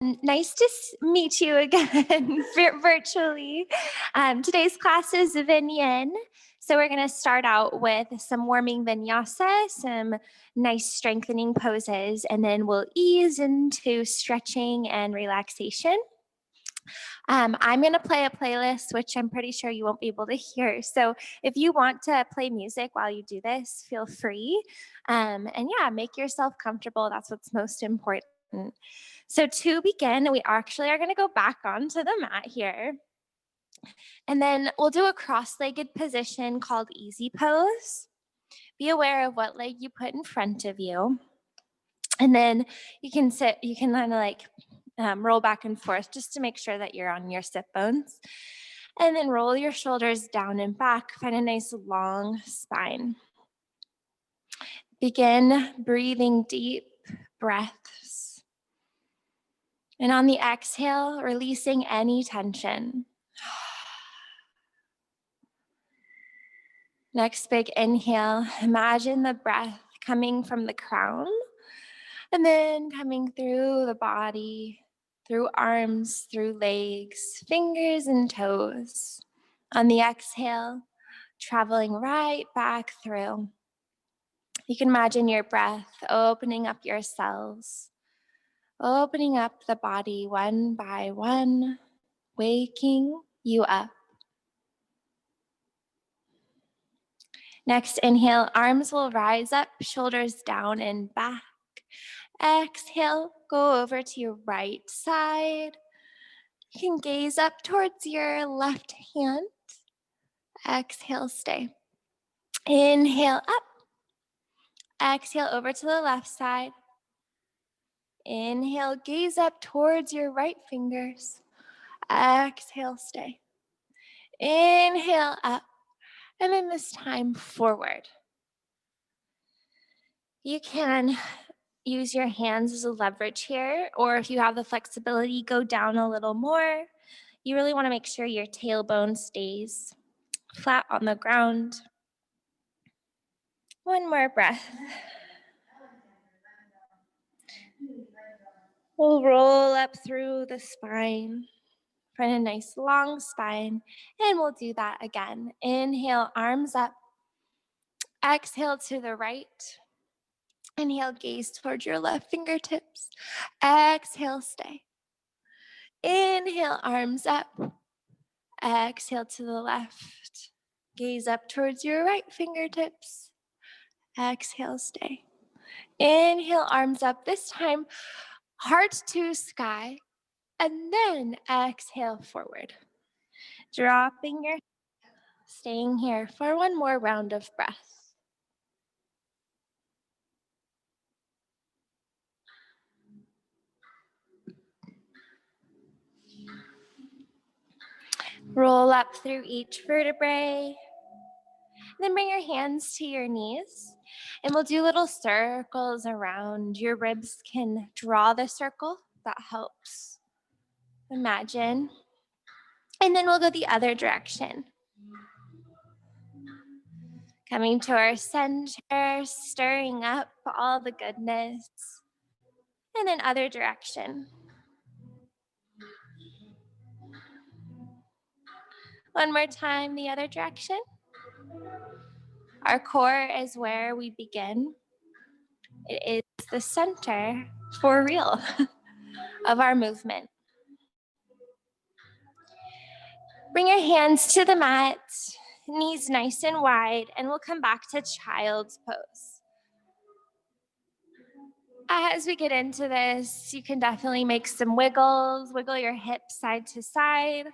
Nice to meet you again virtually. Today's class is Vinyan. So we're going to start out with some warming vinyasa, some nice strengthening poses, and then we'll ease into stretching and relaxation. I'm going to play a playlist, which I'm pretty sure you won't be able to hear. So if you want to play music while you do this, feel free. And yeah, make yourself comfortable. That's what's most important. So to begin, we actually are going to go back onto the mat here. And then we'll do a cross-legged position called easy pose. Be aware of what leg you put in front of you. And then you can kind of like roll back and forth just to make sure that you're on your sit bones. And then roll your shoulders down and back. Find a nice long spine. Begin breathing deep breaths. And on the exhale, releasing any tension. Next big inhale, imagine the breath coming from the crown and then coming through the body, through arms, through legs, fingers and toes. On the exhale, traveling right back through. You can imagine your breath opening up your cells, opening up the body one by one, waking you up. Next, inhale, arms will rise up, shoulders down and back. Exhale, go over to your right side. You can gaze up towards your left hand. Exhale, stay. Inhale up. Exhale over to the left side. Inhale, gaze up towards your right fingers. Exhale, stay. Inhale up. And then this time forward. You can use your hands as a leverage here, or if you have the flexibility, go down a little more. You really want to make sure your tailbone stays flat on the ground. One more breath. We'll roll up through the spine. Find a nice long spine, and we'll do that again. Inhale, arms up. Exhale to the right. Inhale, gaze towards your left fingertips. Exhale, stay. Inhale, arms up. Exhale to the left. Gaze up towards your right fingertips. Exhale, stay. Inhale, arms up. This time, heart to sky. And then exhale forward. Dropping your, staying here for one more round of breath. Roll up through each vertebrae. Then bring your hands to your knees. And we'll do little circles around. Your ribs can draw the circle. That helps. Imagine. And then we'll go the other direction. Coming to our center, stirring up all the goodness. And then other direction. One more time, the other direction. Our core is where we begin. It is the center, for real, of our movement. Bring your hands to the mat, knees nice and wide, and we'll come back to child's pose. As we get into this, you can definitely make some wiggles, wiggle your hips side to side.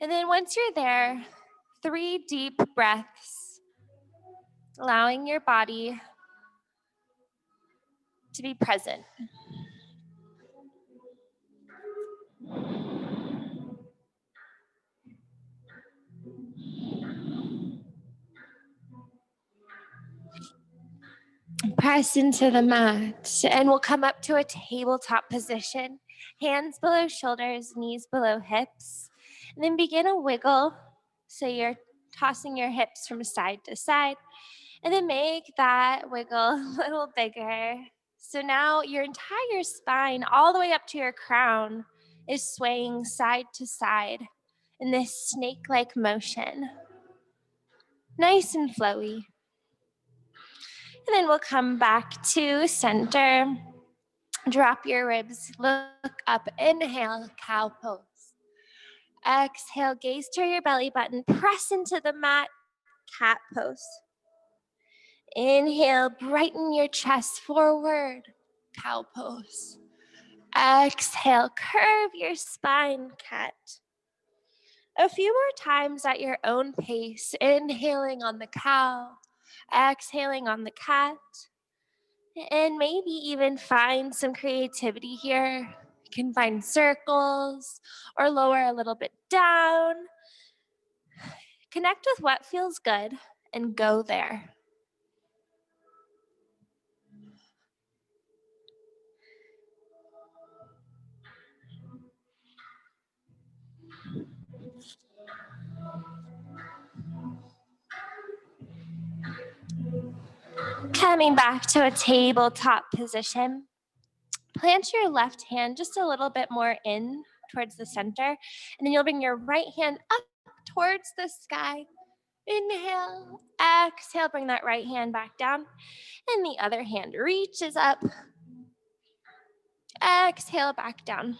And then once you're there, 3 deep breaths, allowing your body to be present. Press into the mat, and we'll come up to a tabletop position. Hands below shoulders, knees below hips. And then begin a wiggle. So you're tossing your hips from side to side. And then make that wiggle a little bigger. So now your entire spine, all the way up to your crown, is swaying side to side in this snake-like motion. Nice and flowy. And then we'll come back to center. Drop your ribs, look up, inhale, cow pose. Exhale, gaze to your belly button, press into the mat, cat pose. Inhale, brighten your chest forward, cow pose. Exhale, curve your spine, cat. A few more times at your own pace, inhaling on the cow, exhaling on the cat, and maybe even find some creativity here. You can find circles or lower a little bit down. Connect with what feels good and go there. Coming back to a tabletop position. Plant your left hand just a little bit more in towards the center, and then you'll bring your right hand up towards the sky. Inhale, exhale, bring that right hand back down, and the other hand reaches up. Exhale, back down.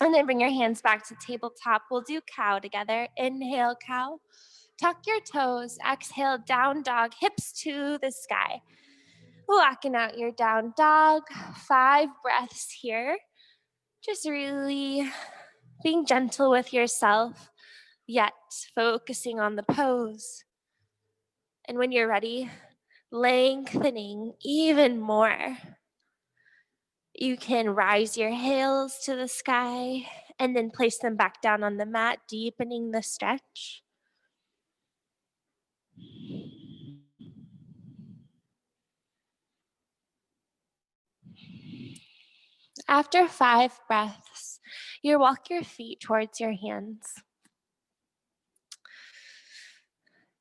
And then bring your hands back to tabletop. We'll do cow together. Inhale, cow. Tuck your toes. Exhale, down dog, hips to the sky. Walking out your down dog. 5 breaths here. Just really being gentle with yourself, yet focusing on the pose. And when you're ready, lengthening even more. You can rise your heels to the sky and then place them back down on the mat, deepening the stretch. After 5 breaths, you walk your feet towards your hands.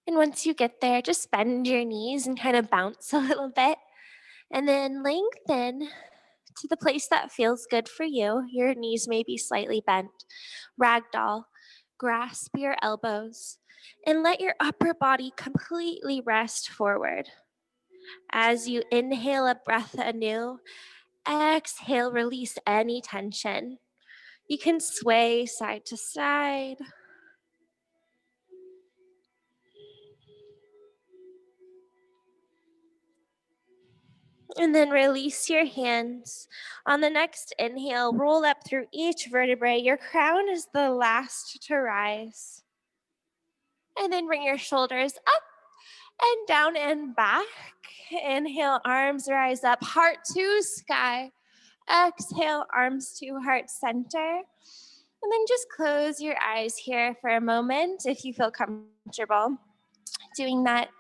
And once you get there, just bend your knees and kind of bounce a little bit. And then lengthen to the place that feels good for you. Your knees may be slightly bent. Ragdoll, grasp your elbows and let your upper body completely rest forward. As you inhale a breath anew, exhale, release any tension. You can sway side to side. And then release your hands. On the next inhale, roll up through each vertebrae. Your crown is the last to rise. And then bring your shoulders up and down and back. Inhale, arms rise up, heart to sky. Exhale, arms to heart center. And then just close your eyes here for a moment if you feel comfortable doing that.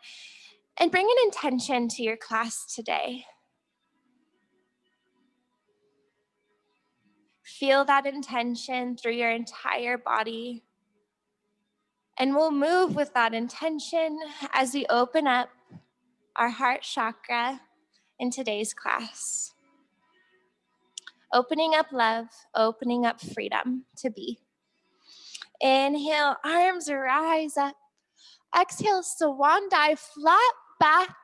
And bring an intention to your class today. Feel that intention through your entire body. And we'll move with that intention as we open up our heart chakra in today's class. Opening up love, opening up freedom to be. Inhale, arms rise up. Exhale, swan dive, flat back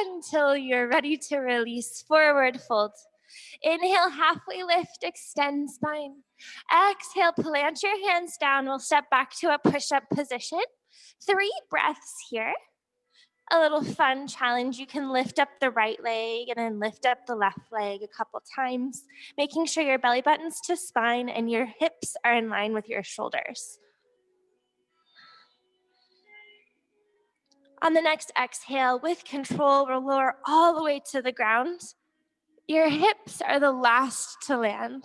until you're ready to release. Forward fold. Inhale, halfway lift, extend spine. Exhale, plant your hands down. We'll step back to a push-up position. 3 breaths here. A little fun challenge. You can lift up the right leg and then lift up the left leg a couple times, making sure your belly button's to spine and your hips are in line with your shoulders. On the next exhale, with control, we'll lower all the way to the ground. Your hips are the last to land.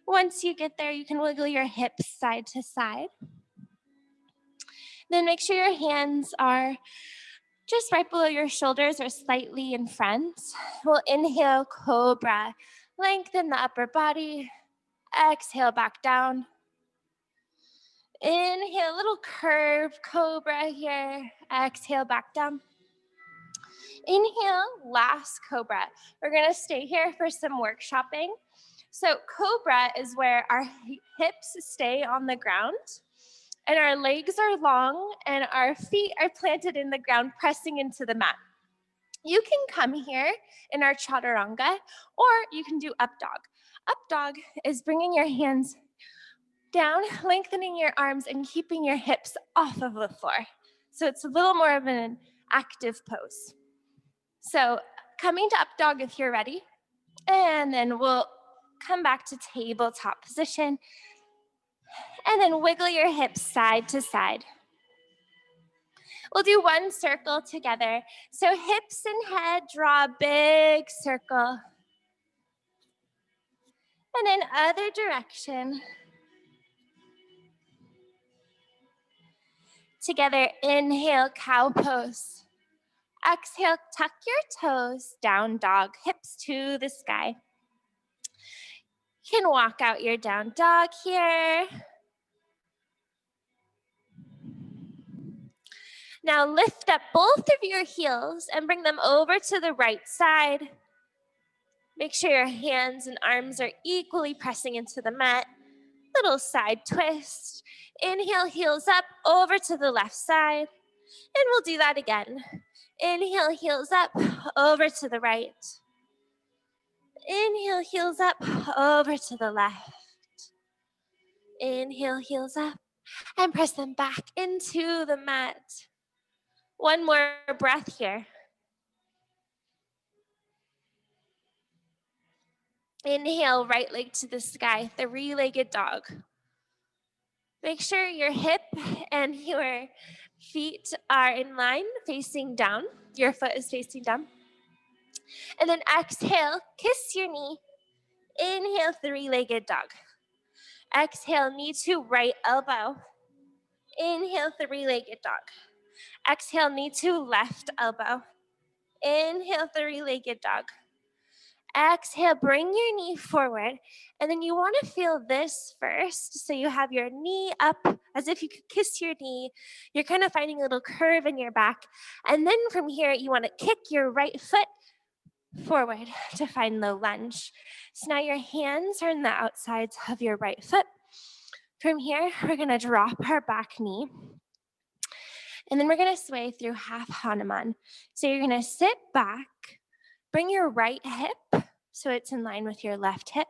Once you get there, you can wiggle your hips side to side. Then make sure your hands are just right below your shoulders or slightly in front. We'll inhale, cobra. Lengthen the upper body. Exhale, back down. Inhale, little curved cobra here. Exhale, back down. inhale, last cobra. We're gonna stay here for some workshopping. So cobra is where our hips stay on the ground and our legs are long and our feet are planted in the ground, pressing into the mat. You can come here in our chaturanga, or you can do up dog. Up dog is bringing your hands down, lengthening your arms, and keeping your hips off of the floor. So it's a little more of an active pose. So coming to up dog if you're ready, and then we'll come back to tabletop position, and then wiggle your hips side to side. We'll do one circle together. So hips and head, draw a big circle. And then other direction. Together, inhale, cow pose. Exhale, tuck your toes, down dog, hips to the sky. You can walk out your down dog here. Now lift up both of your heels and bring them over to the right side. Make sure your hands and arms are equally pressing into the mat. Little side twist. Inhale, heels up, over to the left side. And we'll do that again. Inhale, heels up, over to the right. Inhale, heels up, over to the left. Inhale, heels up, and press them back into the mat. One more breath here. Inhale, right leg to the sky, three-legged dog. Make sure your hip and your feet are in line, facing down. Your foot is facing down. And then exhale, kiss your knee. Inhale, three-legged dog. Exhale, knee to right elbow. Inhale, three-legged dog. Exhale, knee to left elbow. Inhale, three-legged dog. Exhale, bring your knee forward. And then you want to feel this first. So you have your knee up as if you could kiss your knee. You're kind of finding a little curve in your back. And then from here, you want to kick your right foot forward to find the lunge. So now your hands are on the outsides of your right foot. From here, we're going to drop our back knee. And then we're going to sway through half Hanuman. So you're going to sit back, bring your right hip so it's in line with your left hip,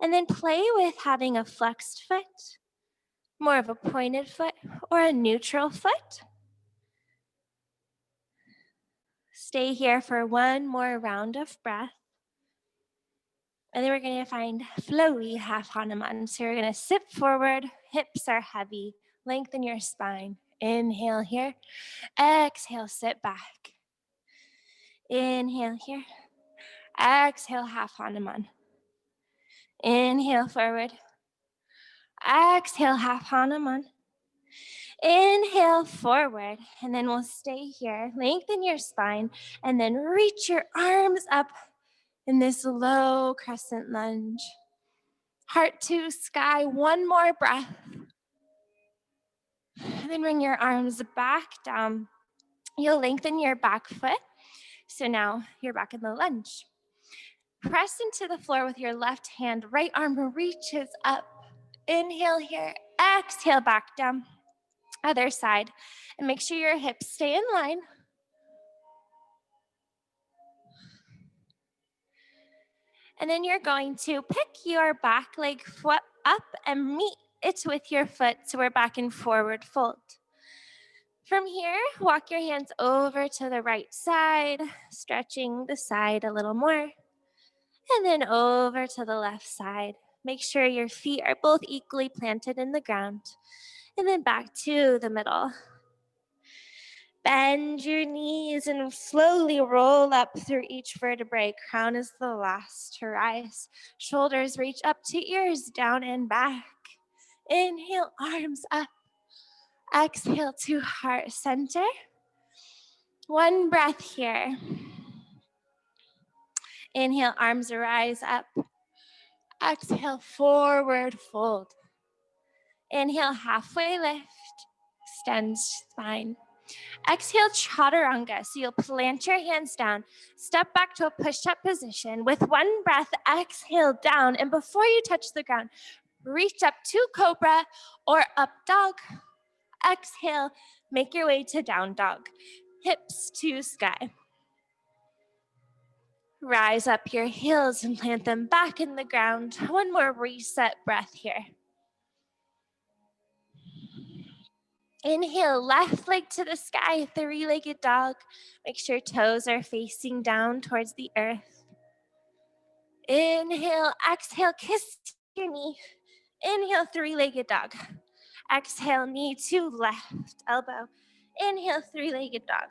and then play with having a flexed foot, more of a pointed foot, or a neutral foot. Stay here for one more round of breath. And then we're going to find flowy half Hanuman. So you're going to sit forward, hips are heavy, lengthen your spine. Inhale here, exhale, sit back. Inhale here, exhale, half Hanuman. Inhale forward, exhale, half Hanuman. Inhale forward, and then we'll stay here. Lengthen your spine, and then reach your arms up in this low crescent lunge. Heart to sky, one more breath. And then bring your arms back down. You'll lengthen your back foot. So now you're back in the lunge. Press into the floor with your left hand. Right arm reaches up. Inhale here. Exhale back down. Other side. And make sure your hips stay in line. And then you're going to pick your back leg foot up and meet it with your foot. So we're back in forward fold. From here, walk your hands over to the right side, stretching the side a little more. And then over to the left side. Make sure your feet are both equally planted in the ground. And then back to the middle. Bend your knees and slowly roll up through each vertebrae. Crown is the last to rise. Shoulders reach up to ears, down and back. Inhale, arms up. Exhale to heart center. One breath here. Inhale, arms rise up. Exhale, forward fold. Inhale, halfway lift. Extend spine. Exhale, chaturanga. So you'll plant your hands down, step back to a push-up position. With one breath, exhale down. And before you touch the ground, reach up to cobra or up dog. Exhale, make your way to down dog. Hips to sky. Rise up your heels and plant them back in the ground. One more reset breath here. Inhale, left leg to the sky, three-legged dog. Make sure toes are facing down towards the earth. Inhale, exhale, kiss your knee. Inhale, three-legged dog. Exhale, knee to left elbow. Inhale, three-legged dog.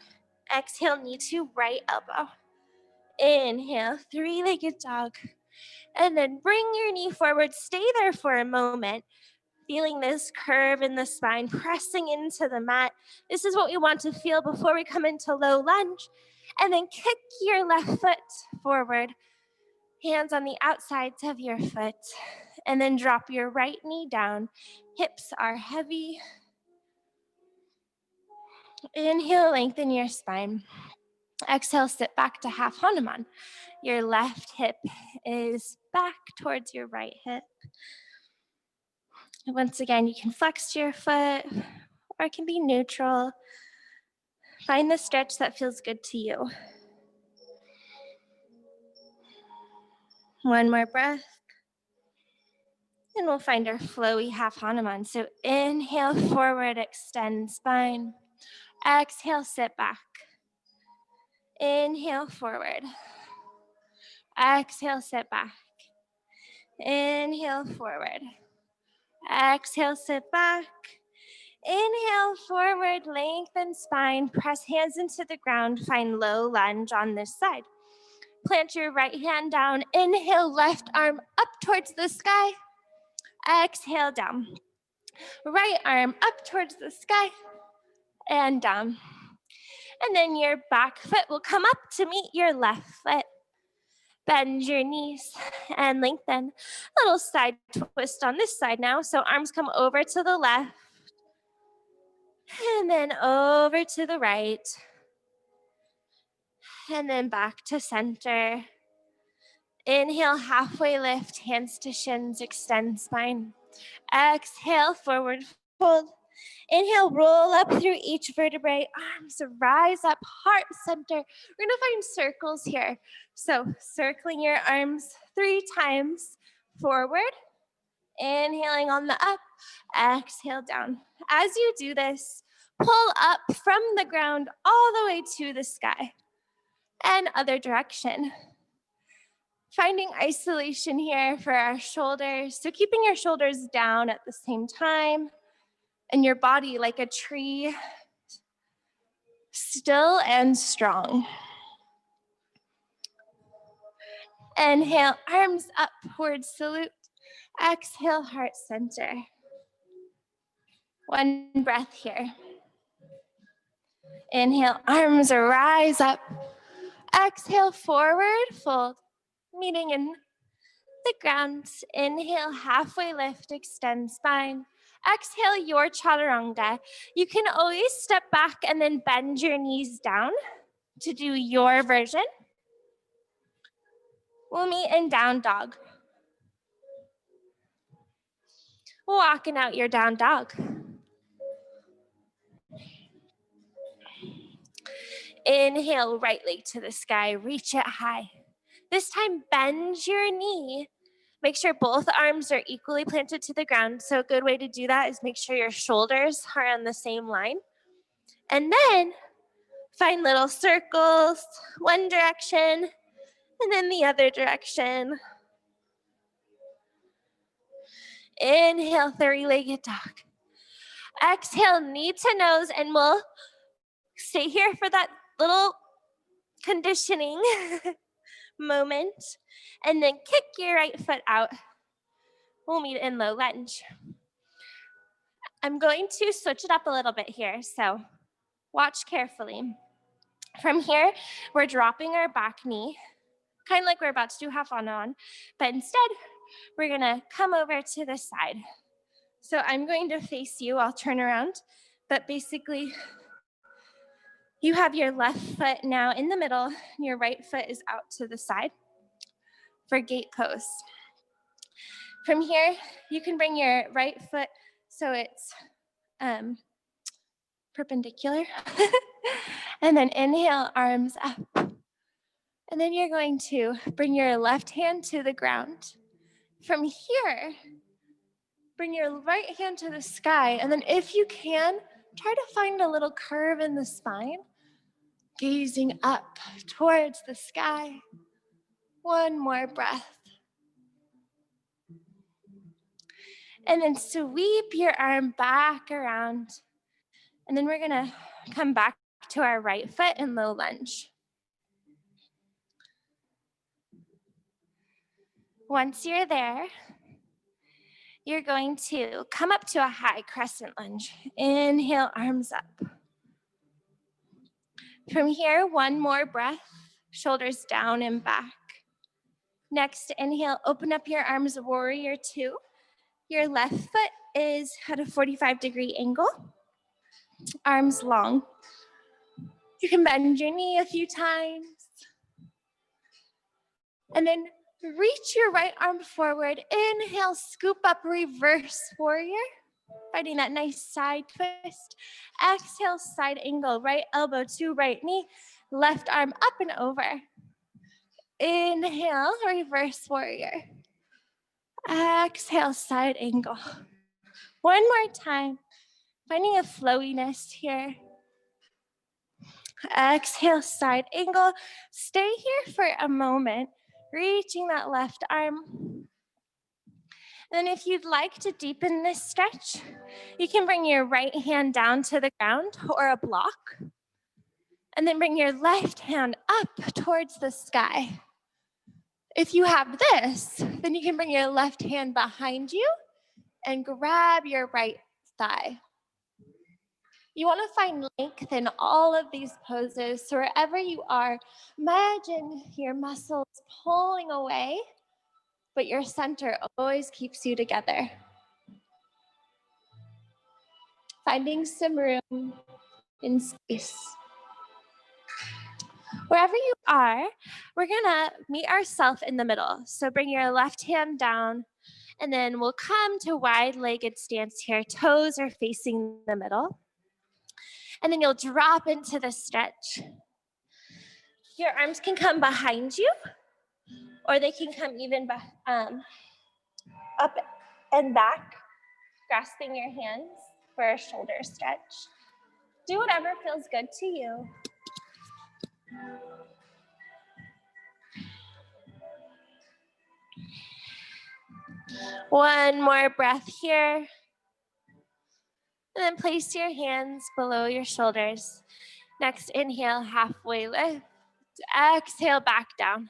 Exhale, knee to right elbow. Inhale, three-legged dog. And then bring your knee forward. Stay there for a moment, feeling this curve in the spine, pressing into the mat. This is what we want to feel before we come into low lunge. And then kick your left foot forward, hands on the outsides of your foot. And then drop your right knee down. Hips are heavy. Inhale, lengthen your spine. Exhale, sit back to half Hanuman. Your left hip is back towards your right hip. Once again, you can flex your foot or it can be neutral. Find the stretch that feels good to you. One more breath. And we'll find our flowy half Hanuman. So inhale, forward, extend spine. Exhale, sit back. Inhale, forward. Exhale, sit back. Inhale, forward. Exhale, sit back. Inhale, forward, lengthen spine. Press hands into the ground. Find low lunge on this side. Plant your right hand down. Inhale, left arm up towards the sky. Exhale, down. Right arm up towards the sky and down. And then your back foot will come up to meet your left foot. Bend your knees and lengthen. A little side twist on this side now. So arms come over to the left and then over to the right. And then back to center. Inhale, halfway lift, hands to shins, extend spine. Exhale, forward fold. Inhale, roll up through each vertebrae, arms rise up, heart center. We're gonna find circles here. So circling your arms 3 times forward, inhaling on the up, exhale down. As you do this, pull up from the ground all the way to the sky and other direction. Finding isolation here for our shoulders. So keeping your shoulders down at the same time and your body like a tree, still and strong. Inhale, arms upward salute. Exhale, heart center. One breath here. Inhale, arms rise up. Exhale, forward fold, meeting in the ground. Inhale, halfway lift, extend spine. Exhale, your chaturanga. You can always step back and then bend your knees down to do your version. We'll meet in down dog. Walking out your down dog. Inhale, right leg to the sky, reach it high. This time, bend your knee. Make sure both arms are equally planted to the ground. So a good way to do that is make sure your shoulders are on the same line. And then find little circles, one direction, and then the other direction. Inhale, three-legged dog. Exhale, knee to nose, and we'll stay here for that little conditioning moment. And then kick your right foot out. We'll meet in low lunge. I'm going to switch it up a little bit here, so watch carefully. From here, we're dropping our back knee, kind of like we're about to do half on, but instead, we're gonna come over to the side. So I'm going to face you, I'll turn around, but basically, You have your left foot now in the middle, and your right foot is out to the side for gate pose. From here, you can bring your right foot so it's perpendicular. And then inhale, arms up. And then you're going to bring your left hand to the ground. From here, bring your right hand to the sky. And then if you can, try to find a little curve in the spine, gazing up towards the sky. One more breath. And then sweep your arm back around. And then we're gonna come back to our right foot in low lunge. Once you're there, you're going to come up to a high crescent lunge. Inhale, arms up. From here, one more breath, shoulders down and back. Next, inhale, open up your arms, warrior two. Your left foot is at a 45-degree angle, arms long. You can bend your knee a few times. And then reach your right arm forward. Inhale, scoop up, reverse warrior. Finding that nice side twist. Exhale, side angle, right elbow to right knee, left arm up and over. Inhale, reverse warrior. Exhale, side angle. One more time, finding a flowiness here. Exhale, side angle. Stay here for a moment, reaching that left arm. And if you'd like to deepen this stretch, you can bring your right hand down to the ground or a block, and then bring your left hand up towards the sky. If you have this, then you can bring your left hand behind you and grab your right thigh. You want to find length in all of these poses. So wherever you are, imagine your muscles pulling away, but your center always keeps you together. Finding some room in space. Wherever you are, we're gonna meet ourselves in the middle. So bring your left hand down, and then we'll come to wide-legged stance here. Toes are facing the middle. And then you'll drop into the stretch. Your arms can come behind you, or they can come even up and back, grasping your hands for a shoulder stretch. Do whatever feels good to you. One more breath here. And then place your hands below your shoulders. Next, inhale, halfway lift. Exhale, back down.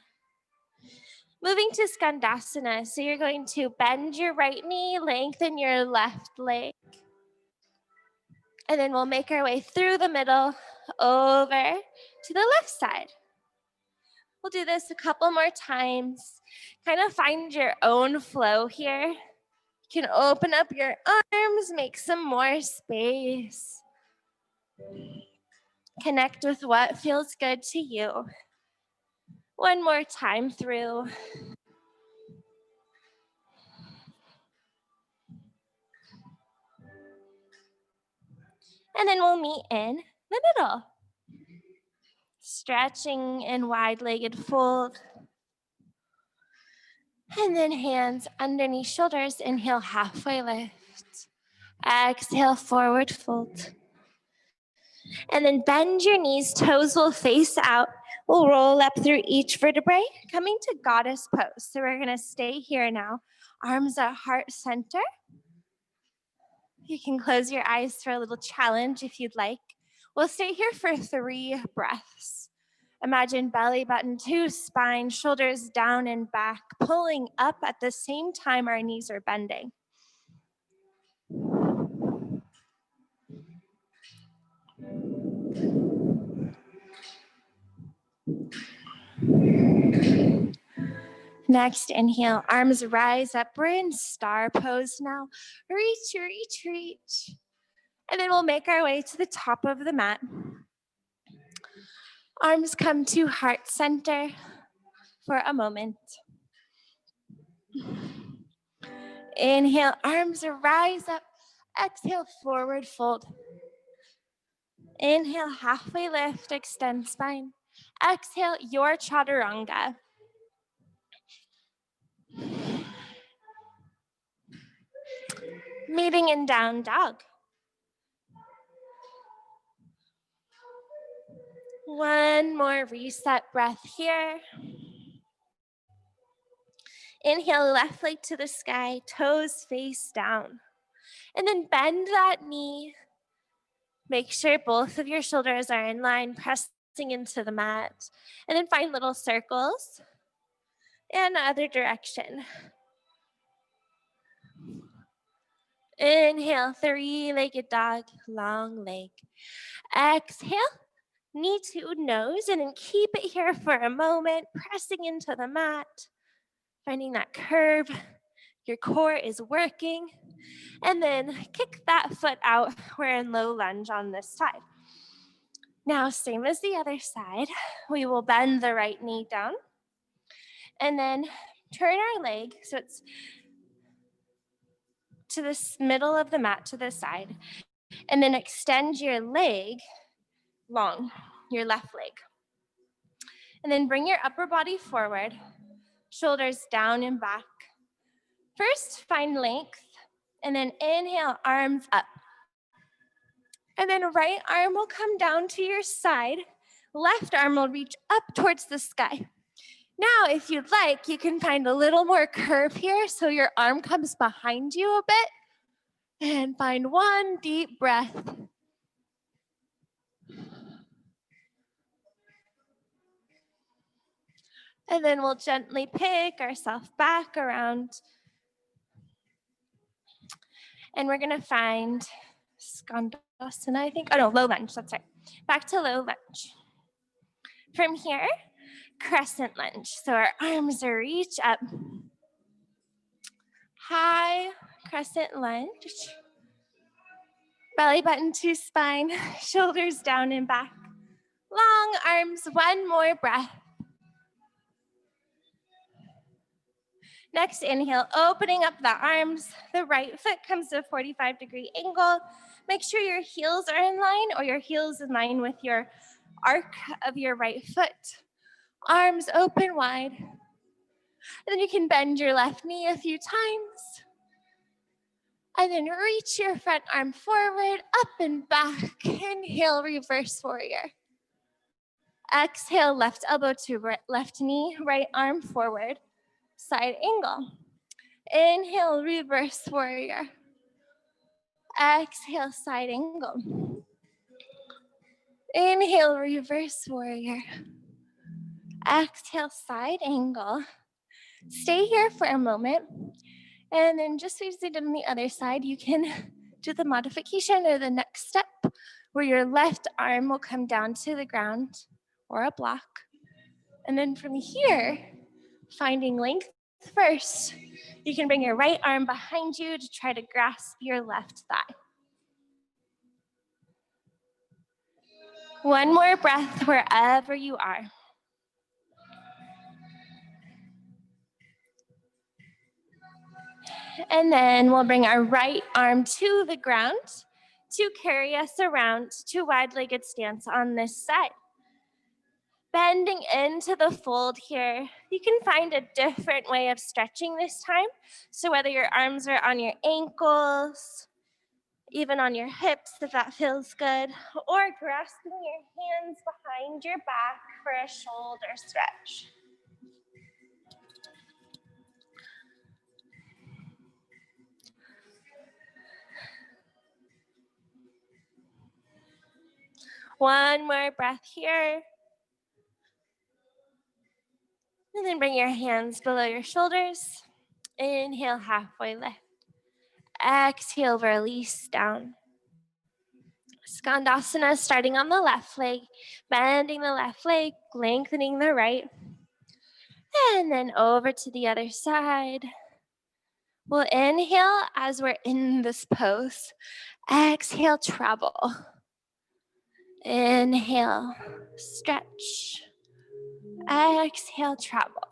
Moving to Skandasana. So you're going to bend your right knee, lengthen your left leg. And then we'll make our way through the middle, over to the left side. We'll do this a couple more times. Kind of find your own flow here. You can open up your arms, make some more space. Connect with what feels good to you. One more time through. And then we'll meet in the middle. Stretching in wide-legged fold. And then hands underneath shoulders. Inhale, halfway lift. Exhale, forward fold. And then bend your knees, toes will face out. We'll roll up through each vertebrae, coming to goddess pose. So we're gonna stay here now. Arms at heart center. You can close your eyes for a little challenge if you'd like. We'll stay here for 3 breaths. Imagine belly button to spine, shoulders down and back, pulling up at the same time our knees are bending. Next, inhale, arms rise up. We're in star pose now. Reach, reach, reach. And then we'll make our way to the top of the mat. Arms come to heart center for a moment. Inhale, arms rise up. Exhale, forward fold. Inhale, halfway lift, extend spine. Exhale, your chaturanga. Meeting in down dog. One more reset breath here. Inhale, left leg to the sky, toes face down. And then bend that knee. Make sure both of your shoulders are in line, pressing into the mat. And then find little circles in the other direction. Inhale, three-legged dog, long leg. Exhale, knee to nose, and then keep it here for a moment, pressing into the mat, finding that curve. Your core is working. And then kick that foot out. We're in low lunge on this side. Now, same as the other side, we will bend the right knee down and then turn our leg so it's to the middle of the mat to the side, and then extend your leg long, your left leg. And then bring your upper body forward, shoulders down and back. First, find length, and then inhale, arms up. And then right arm will come down to your side. Left arm will reach up towards the sky. Now, if you'd like, you can find a little more curve here so your arm comes behind you a bit. And find one deep breath. And then we'll gently pick ourselves back around. And we're gonna find Skandasana, I think. Oh no, low lunge, that's right. Back to low lunge. From here, crescent lunge. So our arms are reach up. High crescent lunge. Belly button to spine, shoulders down and back. Long arms, one more breath. Next inhale, opening up the arms. The right foot comes to a 45-degree angle. Make sure your heels are in line or your heels in line with your arc of your right foot. Arms open wide. And then you can bend your left knee a few times. And then reach your front arm forward, up and back. Inhale, reverse warrior. Exhale, left elbow to left knee, right arm forward, side angle. Inhale, reverse warrior. Exhale, side angle. Inhale, reverse warrior. Exhale, side angle. Stay here for a moment. And then just as we did on the other side, you can do the modification or the next step where your left arm will come down to the ground or a block. And then from here, finding length first, you can bring your right arm behind you to try to grasp your left thigh. One more breath wherever you are. And then we'll bring our right arm to the ground to carry us around to wide-legged stance on this side. Bending into the fold here. You can find a different way of stretching this time. So whether your arms are on your ankles, even on your hips if that feels good, or grasping your hands behind your back for a shoulder stretch. One more breath here. And then bring your hands below your shoulders. Inhale, halfway lift. Exhale, release down. Skandasana, starting on the left leg, bending the left leg, lengthening the right. And then over to the other side. We'll inhale as we're in this pose. Exhale, travel. Inhale, stretch. Exhale, travel.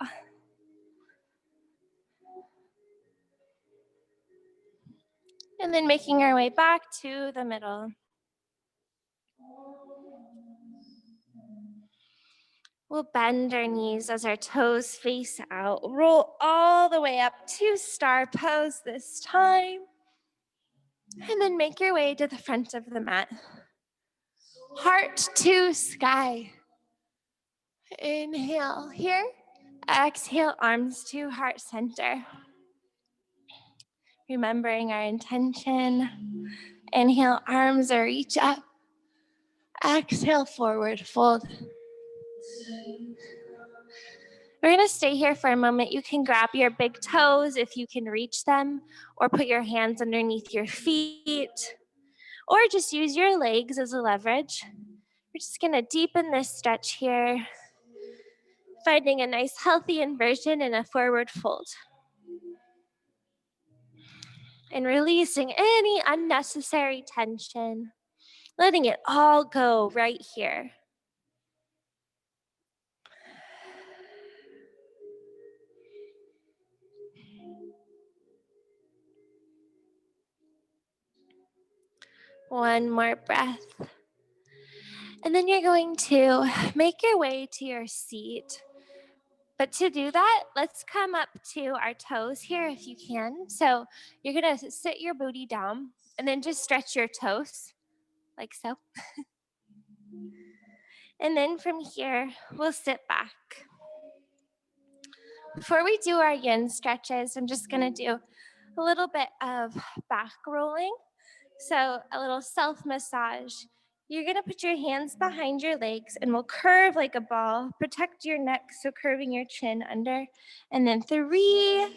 And then making our way back to the middle. We'll bend our knees as our toes face out. Roll all the way up to star pose this time. And then make your way to the front of the mat. Heart to sky. Inhale here. Exhale, arms to heart center. Remembering our intention. Inhale, arms or reach up. Exhale, forward fold. We're going to stay here for a moment. You can grab your big toes if you can reach them, or put your hands underneath your feet, or just use your legs as a leverage. We're just going to deepen this stretch here, finding a nice healthy inversion and a forward fold. And releasing any unnecessary tension, letting it all go right here. One more breath. And then you're going to make your way to your seat. But to do that, let's come up to our toes here if you can. So you're going to sit your booty down and then just stretch your toes like so. And then from here, we'll sit back. Before we do our yin stretches, I'm just going to do a little bit of back rolling. So a little self massage. You're going to put your hands behind your legs and we'll curve like a ball. Protect your neck, so curving your chin under. And then 3,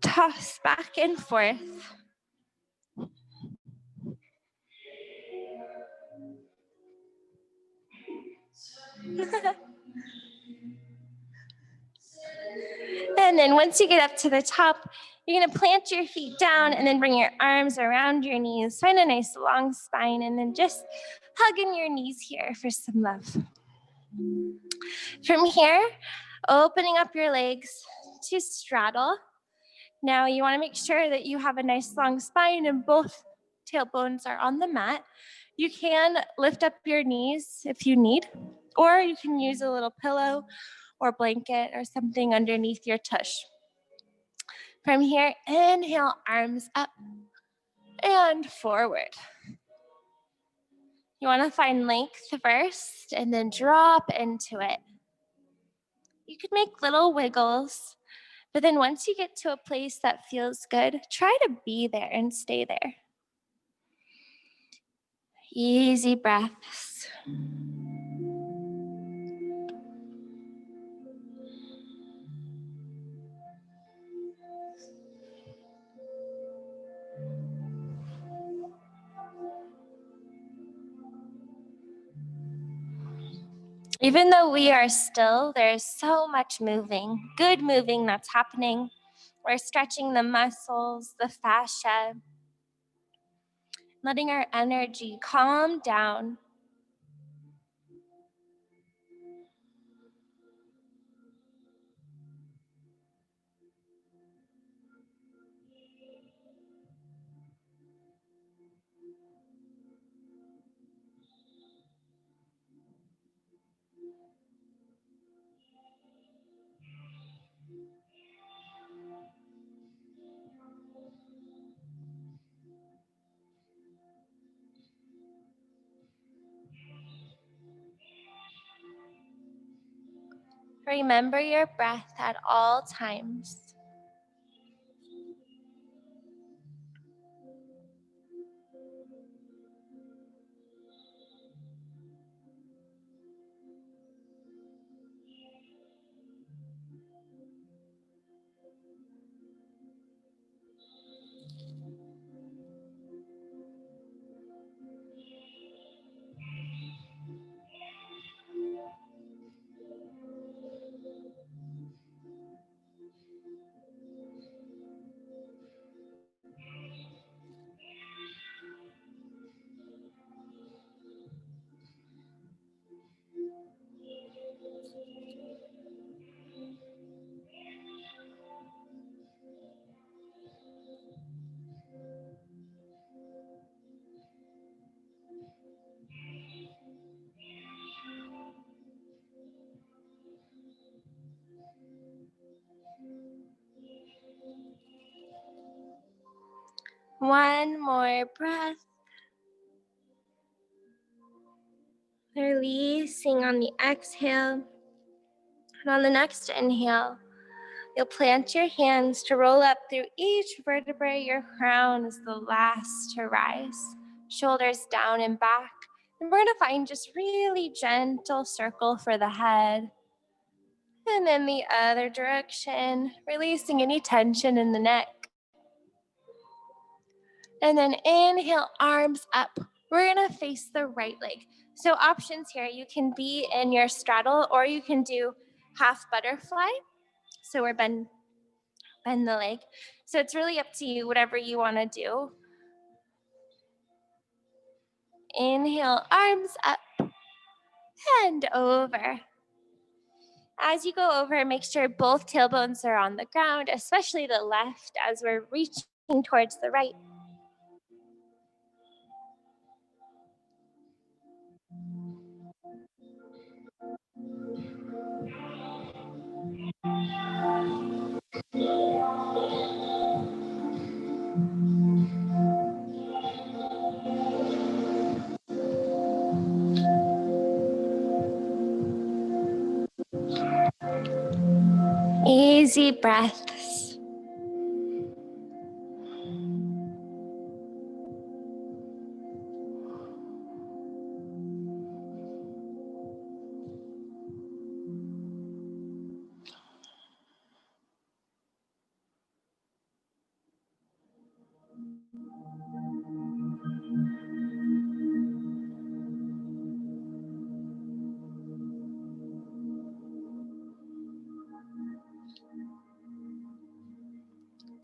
toss back and forth. And then once you get up to the top, you're going to plant your feet down and then bring your arms around your knees. Find a nice long spine and then just hugging your knees here for some love. From here, opening up your legs to straddle. Now you want to make sure that you have a nice long spine and both tailbones are on the mat. You can lift up your knees if you need, or you can use a little pillow or blanket or something underneath your tush. From here, inhale, arms up and forward. You want to find length first and then drop into it. You could make little wiggles, but then once you get to a place that feels good, try to be there and stay there. Easy breaths. Even though we are still, there's so much moving, good moving that's happening. We're stretching the muscles, the fascia, letting our energy calm down. Remember your breath at all times. One more breath. Releasing on the exhale. And on the next inhale, you'll plant your hands to roll up through each vertebrae. Your crown is the last to rise. Shoulders down and back. And we're going to find just really gentle circle for the head. And then the other direction, releasing any tension in the neck. And then inhale, arms up. We're going to face the right leg. So options here, you can be in your straddle or you can do half butterfly. So we're bend the leg. So it's really up to you, whatever you want to do. Inhale, arms up and over. As you go over, make sure both tailbones are on the ground, especially the left as we're reaching towards the right. Easy breaths.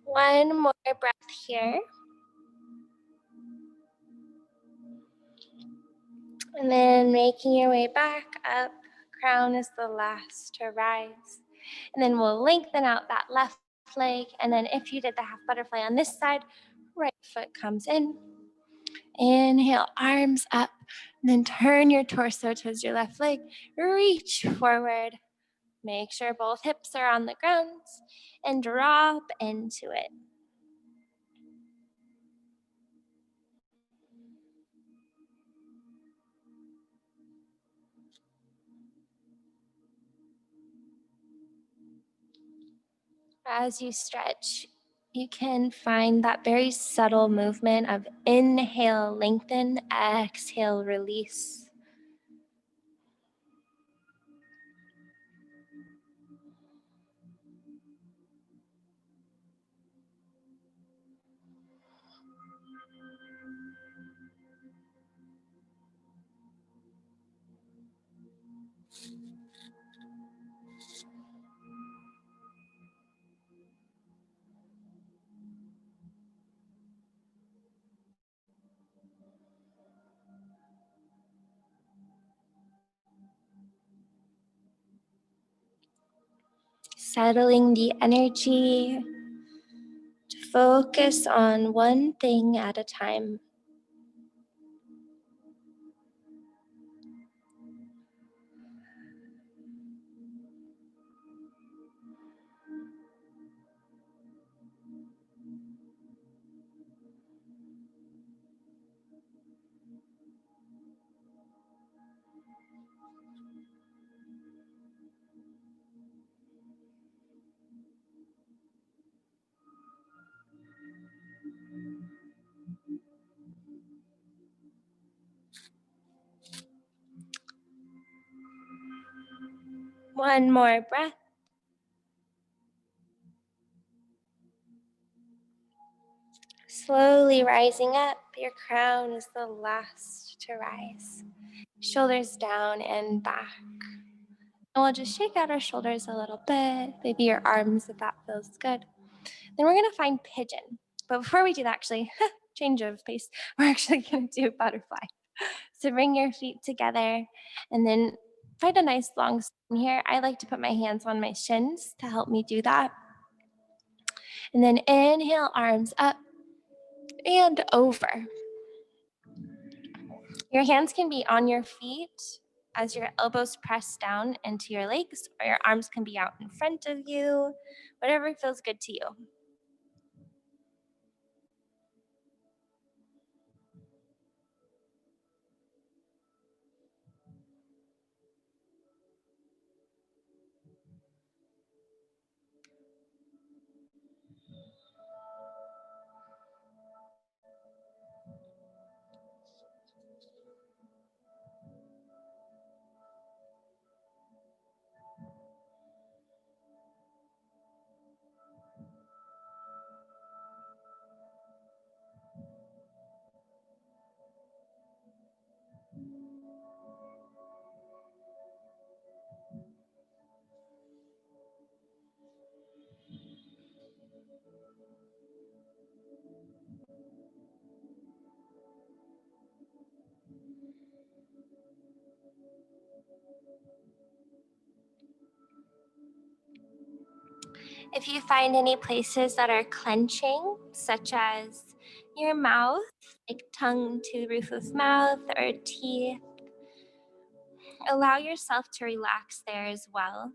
One more breath here. And then making your way back up. Crown is the last to rise. And then we'll lengthen out that left leg. And then if you did the half butterfly on this side, right foot comes in. Inhale, arms up. And then turn your torso towards your left leg. Reach forward. Make sure both hips are on the ground and drop into it. As you stretch, you can find that very subtle movement of inhale, lengthen, exhale, release. Settling the energy to focus on one thing at a time. One more breath. Slowly rising up, your crown is the last to rise. Shoulders down and back. And we'll just shake out our shoulders a little bit, maybe your arms if that feels good. Then we're gonna find pigeon. But before we do that, actually, change of pace, we're actually gonna do butterfly. So bring your feet together and then find a nice long spine here. I like to put my hands on my shins to help me do that. And then inhale, arms up and over. Your hands can be on your feet as your elbows press down into your legs, or your arms can be out in front of you, whatever feels good to you. If you find any places that are clenching, such as your mouth, like tongue to the roof of mouth or teeth, allow yourself to relax there as well.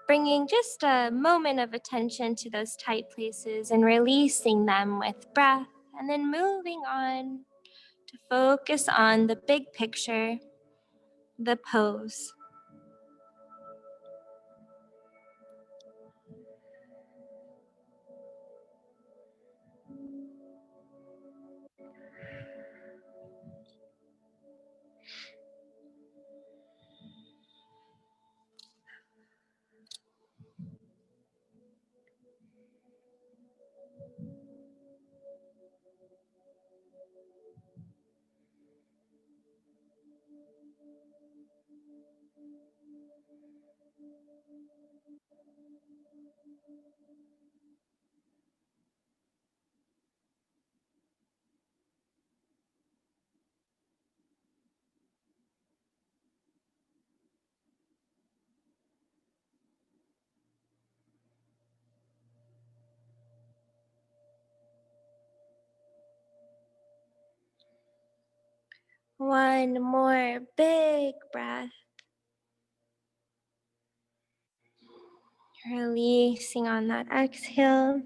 Bringing just a moment of attention to those tight places and releasing them with breath, and then moving on to focus on the big picture, the pose. One more big breath. Releasing on that exhale.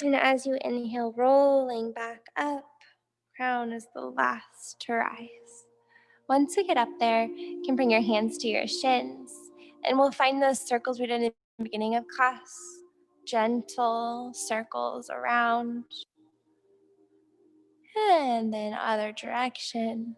And as you inhale, rolling back up, crown is the last to rise. Once you get up there, you can bring your hands to your shins, and we'll find those circles we did in the beginning of class. Gentle circles around, and then other direction.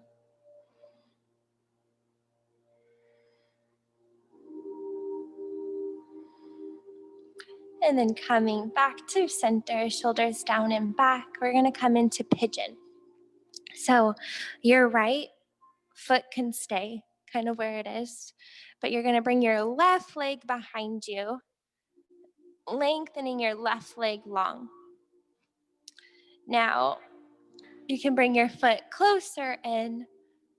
And then coming back to center, shoulders down and back, we're gonna come into pigeon. So your right foot can stay kind of where it is, but you're gonna bring your left leg behind you, lengthening your left leg long. Now, you can bring your foot closer in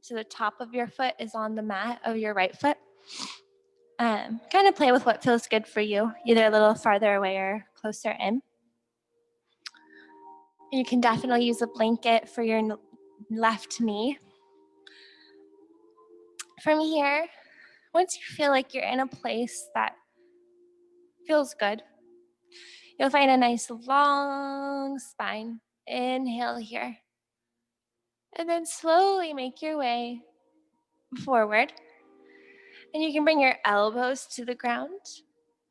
so the top of your foot is on the mat of your right foot. Kind of play with what feels good for you, either a little farther away or closer in. You can definitely use a blanket for your left knee. From here, once you feel like you're in a place that feels good, you'll find a nice long spine. Inhale here. And then slowly make your way forward. And you can bring your elbows to the ground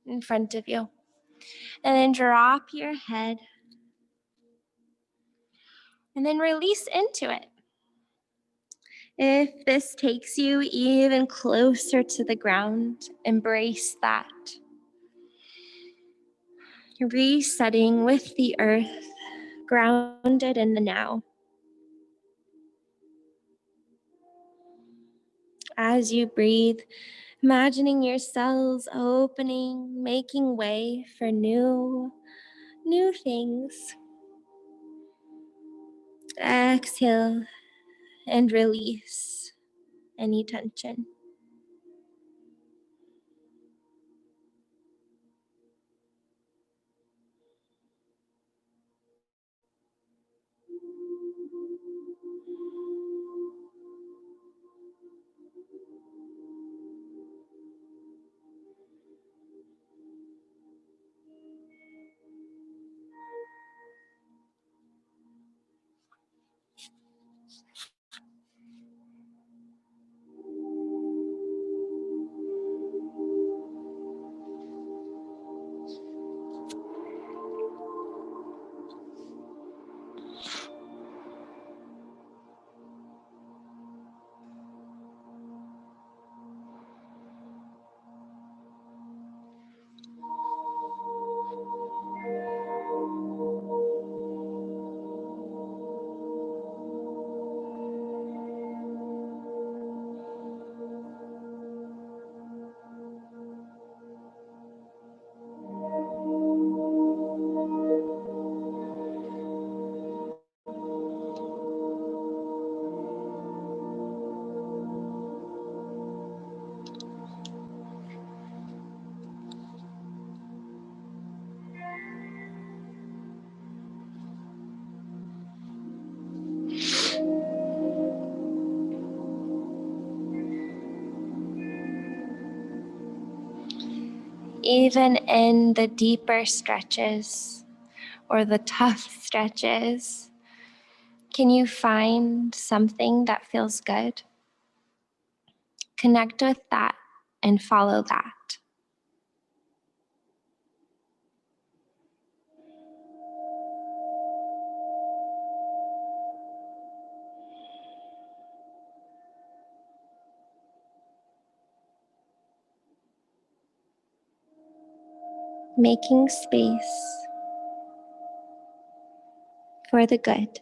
in front of you. And then drop your head. And then release into it. If this takes you even closer to the ground, embrace that. Resetting with the earth, grounded in the now. As you breathe, imagining your cells opening, making way for new things. Exhale and release any tension. even in the deeper stretches or the tough stretches, can you find something that feels good? Connect with that and follow that. Making space for the good.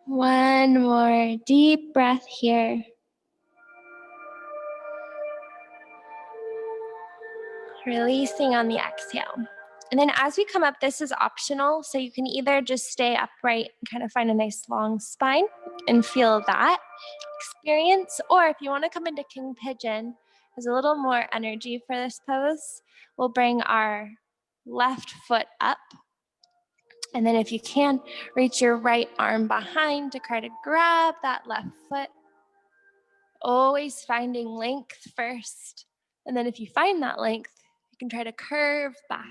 One more deep breath here. Releasing on the exhale. And then as we come up, this is optional. So you can either just stay upright and kind of find a nice long spine and feel that experience. Or if you want to come into King Pigeon, there's a little more energy for this pose. We'll bring our left foot up. And then if you can, reach your right arm behind to try to grab that left foot. Always finding length first. And then if you find that length, you can try to curve back.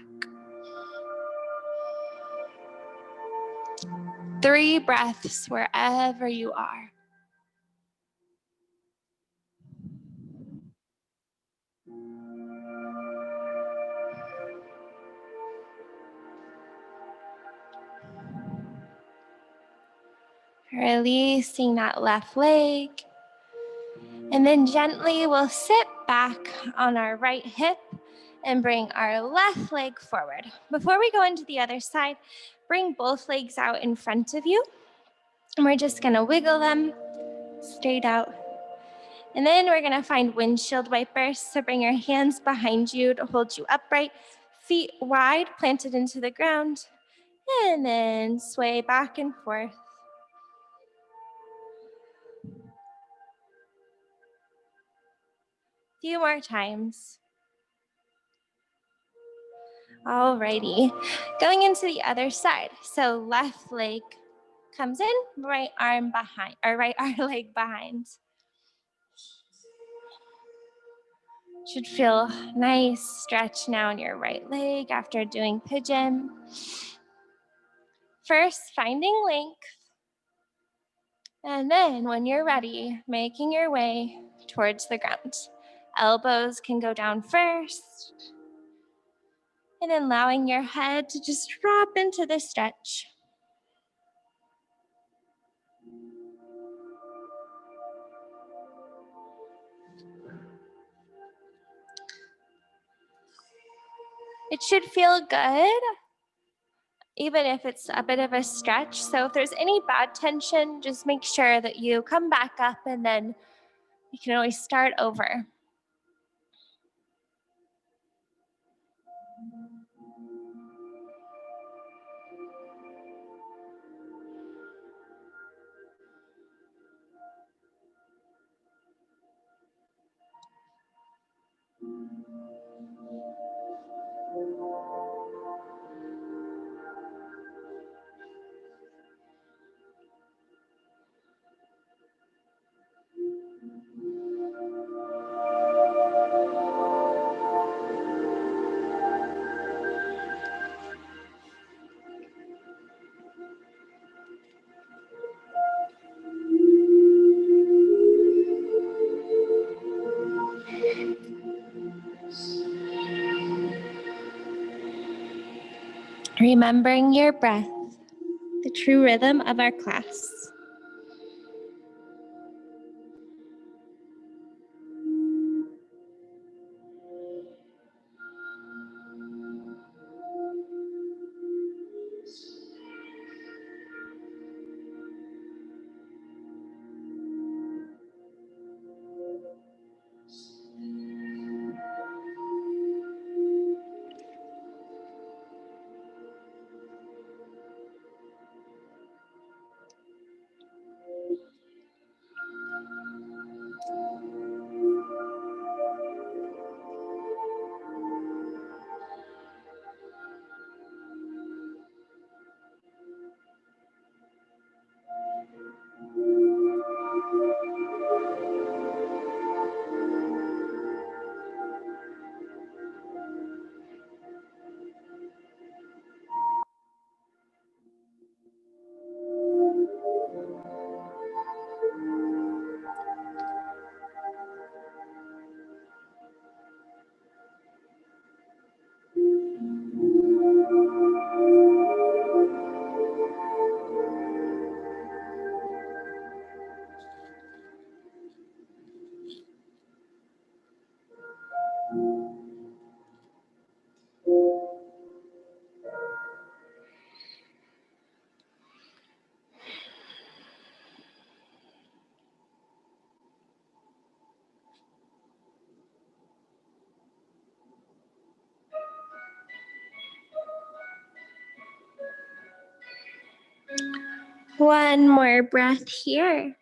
3 breaths wherever you are. Releasing that left leg. And then gently we'll sit back on our right hip and bring our left leg forward. Before we go into the other side, bring both legs out in front of you. And we're just gonna wiggle them straight out. And then we're gonna find windshield wipers. So bring your hands behind you to hold you upright, feet wide, planted into the ground, and then sway back and forth. Few more times. Alrighty, going into the other side. So left leg comes in, right arm behind, or right arm leg behind. Should feel nice stretch now in your right leg after doing pigeon. First, finding length. And then when you're ready, making your way towards the ground. Elbows can go down first. And then allowing your head to just drop into the stretch. It should feel good, even if it's a bit of a stretch. So if there's any bad tension, just make sure that you come back up and then you can always start over. Remembering your breath, the true rhythm of our class. One more breath here.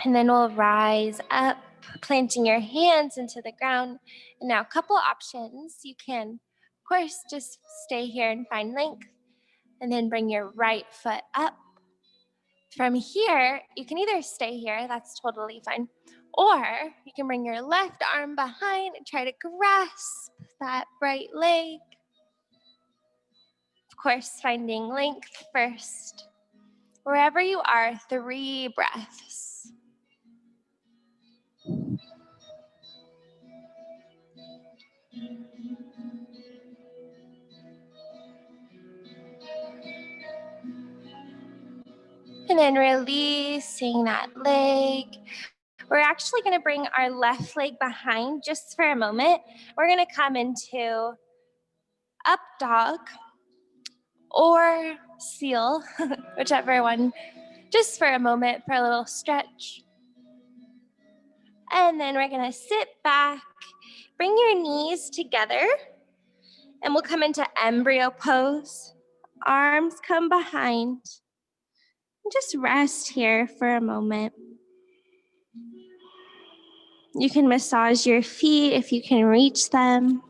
And then we'll rise up, planting your hands into the ground. And now a couple options. You can, of course, just stay here and find length, and then bring your right foot up. From here, you can either stay here, that's totally fine, or you can bring your left arm behind and try to grasp that right leg. Of course, finding length first. Wherever you are, 3 breaths. And then releasing that leg. We're actually going to bring our left leg behind just for a moment. We're going to come into up dog or seal, whichever one, just for a moment for a little stretch. And then we're going to sit back, bring your knees together, and we'll come into embryo pose. Arms come behind. Just rest here for a moment. You can massage your feet if you can reach them.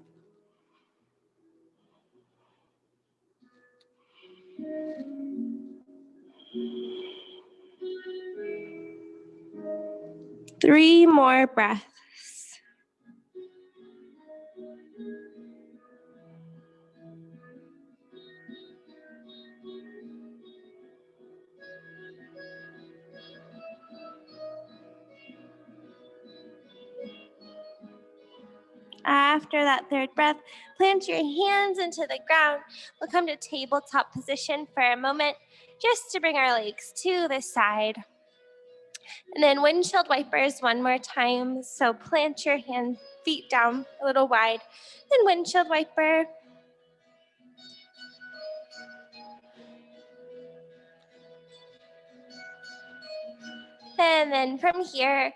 Three more breaths. After that third breath, plant your hands into the ground. We'll come to tabletop position for a moment, just to bring our legs to the side. And then windshield wipers one more time. So plant your feet down a little wide. Then windshield wiper. And then from here,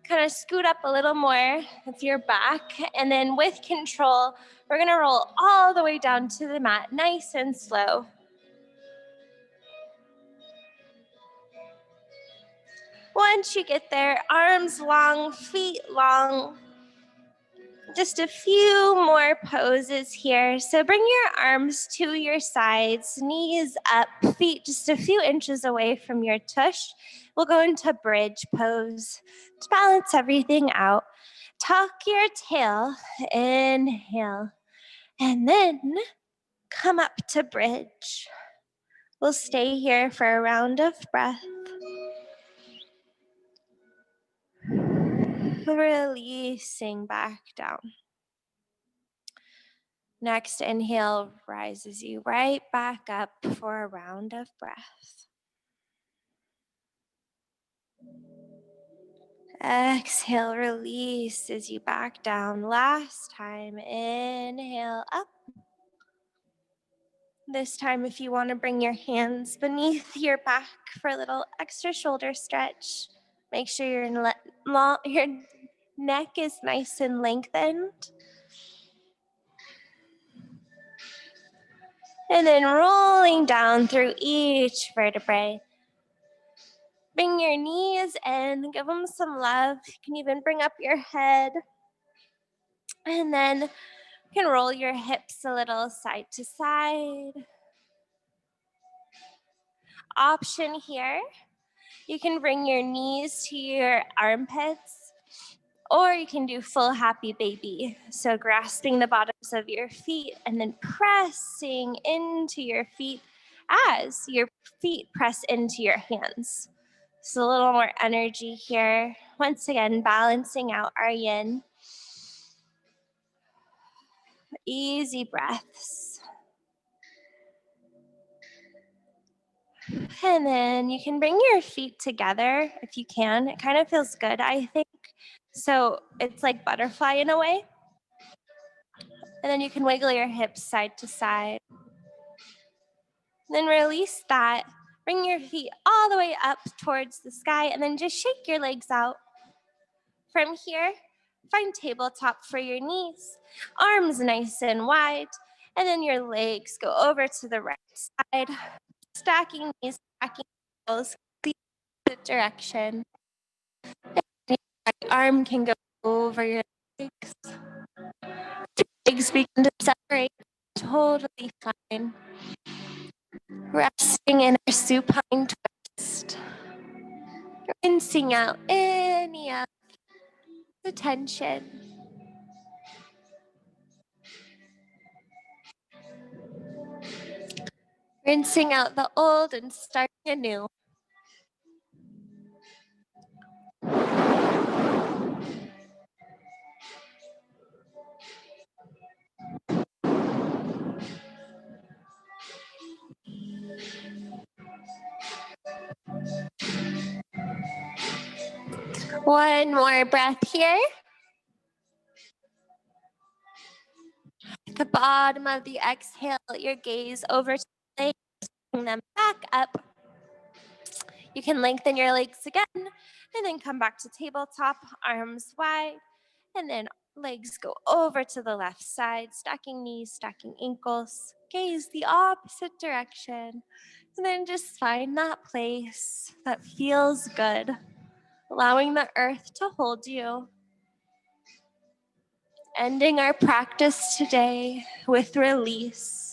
kind of scoot up a little more with your back. And then with control, we're going to roll all the way down to the mat, nice and slow. Once you get there, arms long, feet long. Just a few more poses here. So bring your arms to your sides, knees up, feet just a few inches away from your tush. We'll go into bridge pose to balance everything out. Tuck your tail, inhale, and then come up to bridge. We'll stay here for a round of breath. Releasing back down. Next inhale rises you right back up for a round of breath. Exhale, releases you back down. Last time, inhale up. This time, if you want to bring your hands beneath your back for a little extra shoulder stretch, make sure your neck is nice and lengthened. And then rolling down through each vertebrae. Bring your knees in, give them some love. You can even bring up your head. And then you can roll your hips a little side to side. option here. You can bring your knees to your armpits, or you can do full happy baby. So grasping the bottoms of your feet and then pressing into your feet as your feet press into your hands. So a little more energy here. Once again, balancing out our yin. Easy breaths. And then you can bring your feet together if you can. It kind of feels good, I think. So it's like butterfly in a way. And then you can wiggle your hips side to side. Then release that. Bring your feet all the way up towards the sky and then just shake your legs out. From here, find tabletop for your knees, arms nice and wide, and then your legs go over to the right side, stacking knees, stacking ankles, the opposite direction. Your right arm can go over your legs. Legs begin to separate, totally fine. Resting in our supine twist. Rinsing out any of the tension. Rinsing out the old and starting anew. One more breath here. At the bottom of the exhale, your gaze over to the legs, bring them back up. You can lengthen your legs again and then come back to tabletop, arms wide, and then legs go over to the left side, stacking knees, stacking ankles, gaze the opposite direction, and then just find that place that feels good, allowing the earth to hold you. Ending our practice today with release.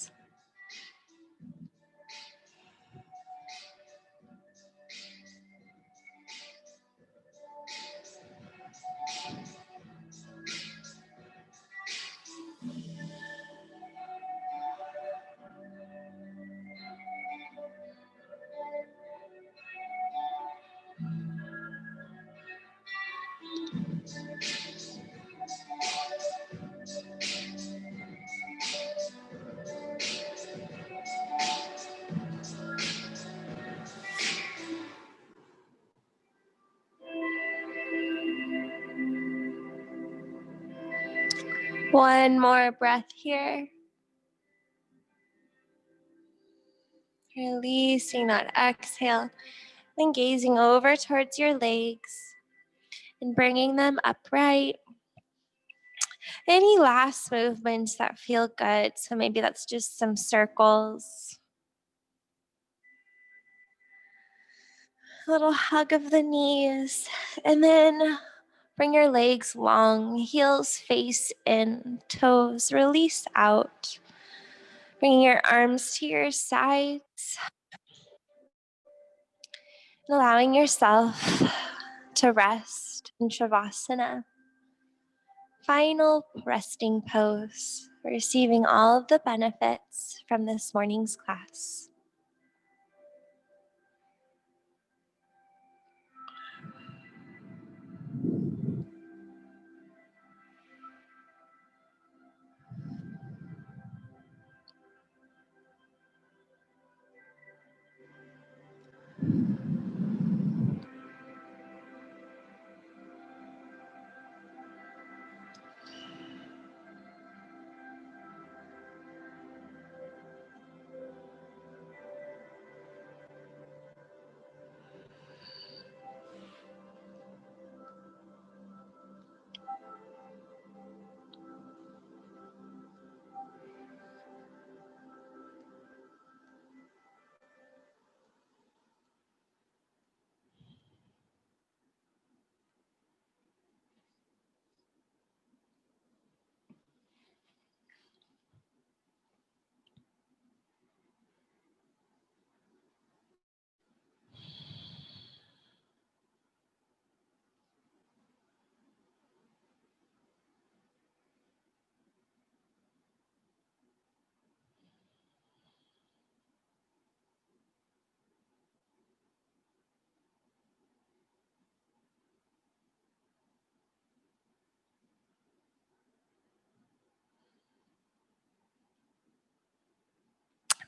One more breath here. Releasing that exhale, then gazing over towards your legs and bringing them upright. Any last movements that feel good? So maybe that's just some circles. A little hug of the knees, and then bring your legs long, heels face in, toes release out. Bringing your arms to your sides, allowing yourself to rest in Shavasana. Final resting pose, receiving all of the benefits from this morning's class.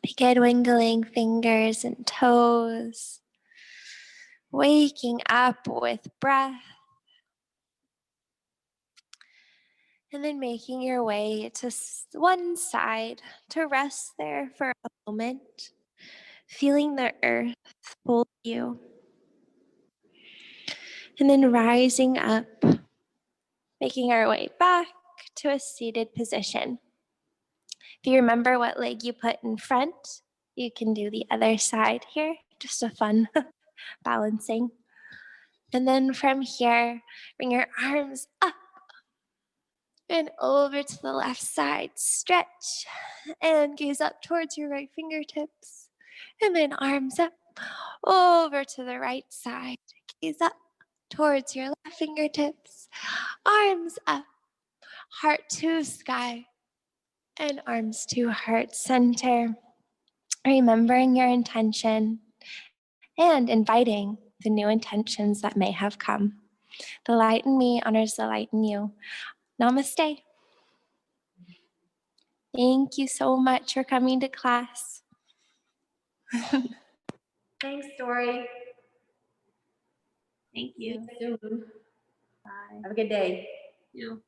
Begin wiggling fingers and toes, waking up with breath, and then making your way to one side to rest there for a moment, feeling the earth pull you, and then rising up, making our way back to a seated position. If you remember what leg you put in front, you can do the other side here, just a fun balancing. And then from here, bring your arms up and over to the left side. Stretch and gaze up towards your right fingertips. And then arms up over to the right side. Gaze up towards your left fingertips. Arms up, heart to sky, and arms to heart center. Remembering your intention and inviting the new intentions that may have come. The light in me honors the light in you. Namaste. Thank you so much for coming to class. Thanks, Dory. Thank you. See you soon. Bye. Have a good day. You.